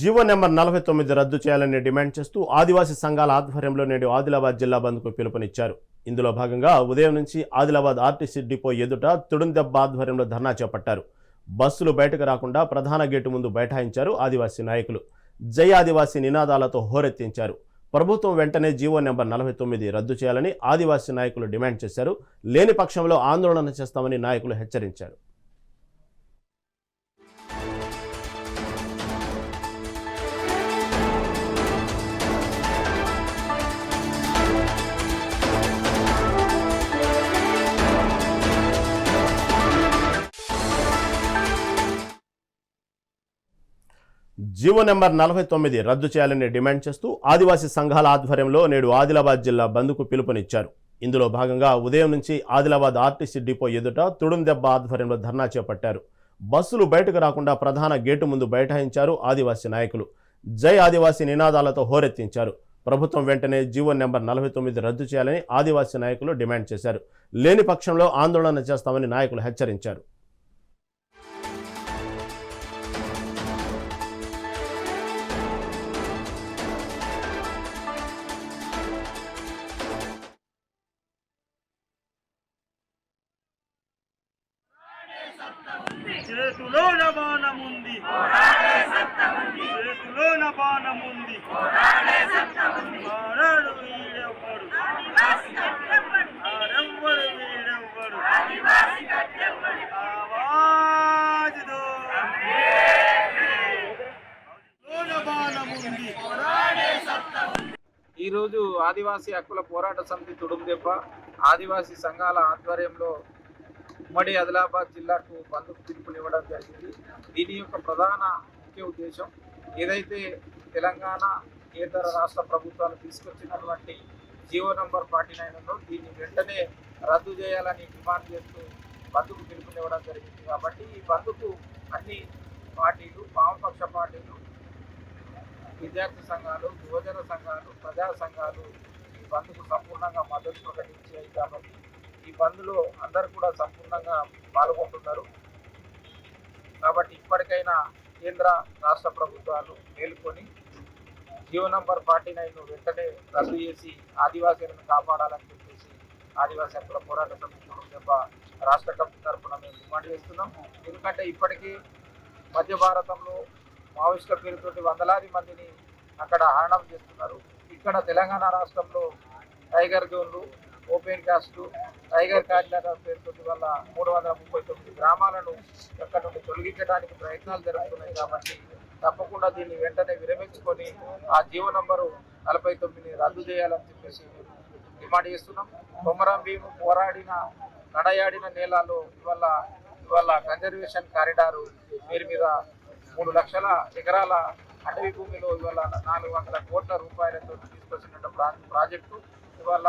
GO number 49 రద్దు చేయాలని demand చేస్తూ ఆదివాసీ సంఘాల ఆధ్వర్యంలో నేడు ఆదిలాబాద్ జిల్లా బంద్కు పిలుపునిచ్చారు. ఇందులో భాగంగా ఉదయం నుంచి ఆదిలాబాద్ ఆర్టీసీ డిపో ఎదుట తుడుందెబ్బ ఆధ్వర్యంలో ధర్నా చేపట్టారు. బస్సులు బయటకు రాకుండా ప్రధాన గేటు ముందు బైఠాయించారు ఆదివాసీ నాయకులు. జై ఆదివాసీ నినాదాలతో హోరెత్తించారు. ప్రభుత్వం వెంటనే జీవో నెంబర్ 49 రద్దు చేయాలని ఆదివాసీ నాయకులు డిమాండ్ చేశారు. లేని పక్షంలో ఆందోళన చేస్తామని నాయకులు హెచ్చరించారు. జీవో నెంబర్ 49 రద్దు చేయాలని డిమాండ్ చేస్తూ ఆదివాసీ సంఘాల ఆధ్వర్యంలో నేడు ఆదిలాబాద్ జిల్లా బంద్కు పిలుపునిచ్చారు. ఇందులో భాగంగా ఉదయం నుంచి ఆదిలాబాద్ ఆర్టీసీ డిపో ఎదుట తుడుందెబ్బ ఆధ్వర్యంలో ధర్నా చేపట్టారు. బస్సులు బయటకు రాకుండా ప్రధాన గేటు ముందు బైఠాయించారు ఆదివాసీ నాయకులు. జై ఆదివాసీ నినాదాలతో హోరెత్తించారు. ప్రభుత్వం వెంటనే జీవో నెంబర్ 49 రద్దు చేయాలని ఆదివాసీ నాయకులు డిమాండ్ చేశారు. లేని పక్షంలో ఆందోళన చేస్తామని నాయకులు హెచ్చరించారు. చేతులోన బాణముంది, చేతులోన బాణముంది, మారాడు వీడెవ్వడు, ఆరెవ్వడు వీడెవ్వడు, ఆవాజుదో బాణముంది. ఈరోజు ఆదివాసీ హక్కుల పోరాట సమితి తుడుందెబ్బ ఆదివాసీ సంఘాల ఆధ్వర్యంలో ఉమ్మడి ఆదిలాబాద్ జిల్లాకు బంద్కు పిలుపునివ్వడం జరిగింది. దీని యొక్క ప్రధాన ముఖ్య ఉద్దేశం ఏదైతే తెలంగాణ కేంద్ర రాష్ట్ర ప్రభుత్వాలు తీసుకొచ్చినటువంటి జీవో నంబర్ 49 ఉందో దీన్ని వెంటనే రద్దు చేయాలని డిమాండ్ చేస్తూ బంద్కు పిలుపునివ్వడం జరిగింది. కాబట్టి ఈ బంద్కు అన్ని పార్టీలు, వామపక్ష పార్టీలు, విద్యార్థి సంఘాలు, యువజన సంఘాలు, ప్రజా సంఘాలు ఈ బంద్కు సంపూర్ణంగా మద్దతు ప్రకటించాయి. కాబట్టి ఈ బంద్లో అందరూ కూడా సంపూర్ణంగా పాల్గొంటున్నారు. కాబట్టి ఇప్పటికైనా కేంద్ర రాష్ట్ర ప్రభుత్వాలు మేలుకొని జీవో నంబర్ 49 వెంటనే రద్దు చేసి ఆదివాసీలను కాపాడాలని చెప్పేసి ఆదివాసీ హక్కుల పోరాట సమితి తుడుందెబ్బ రాష్ట్ర కమిటీ తరఫున మేము డిమాండ్ చేస్తున్నాం. ఎందుకంటే ఇప్పటికీ మధ్య భారతంలో మావోయిస్టుల పేరుతోటి వందలాది మందిని అక్కడ హరణం చేస్తున్నారు. ఇక్కడ తెలంగాణ రాష్ట్రంలో టైగర్ జోన్లు, ఓపెన్ కాస్టు, టైగర్ కారిడార్ పేరుతో వల్ల 339 గ్రామాలను ఎక్కడ నుండి తొలగించడానికి ప్రయత్నాలు జరుగుతున్నాయి. కాబట్టి తప్పకుండా దీన్ని వెంటనే విరమించుకొని ఆ జీవో నంబరు 49 రద్దు చేయాలని చెప్పేసి డిమాండ్ చేస్తున్నాం. కొమరం భీము పోరాడిన నడయాడిన నేలలో ఇవాళ కన్జర్వేషన్ కారిడారు పేరు మీద 3 లక్షల ఎకరాల అటవీ భూమిలో ఇవాళ 400 కోట్ల రూపాయలతో తీసుకొచ్చినటువంటి ప్రాజెక్టు ఇవాళ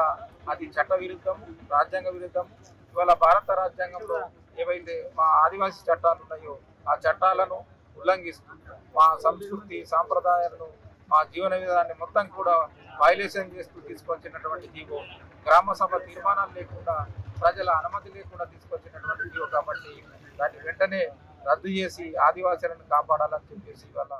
అది చట్ట విరుద్ధం, రాజ్యాంగ విరుద్ధం. ఇవాళ భారత రాజ్యాంగంలో ఏవైతే మా ఆదివాసీ చట్టాలు ఉన్నాయో ఆ చట్టాలను ఉల్లంఘిస్తూ మా సంస్కృతి సాంప్రదాయాలను, మా జీవన విధానాన్ని మొత్తం కూడా వైలేషన్ చేస్తూ తీసుకొచ్చినటువంటి జీవో, గ్రామ సభ తీర్మానాలు లేకుండా, ప్రజల అనుమతి లేకుండా తీసుకొచ్చినటువంటి జీవో. కాబట్టి దాన్ని వెంటనే రద్దు చేసి ఆదివాసీలను కాపాడాలని చెప్పేసి ఇవాళ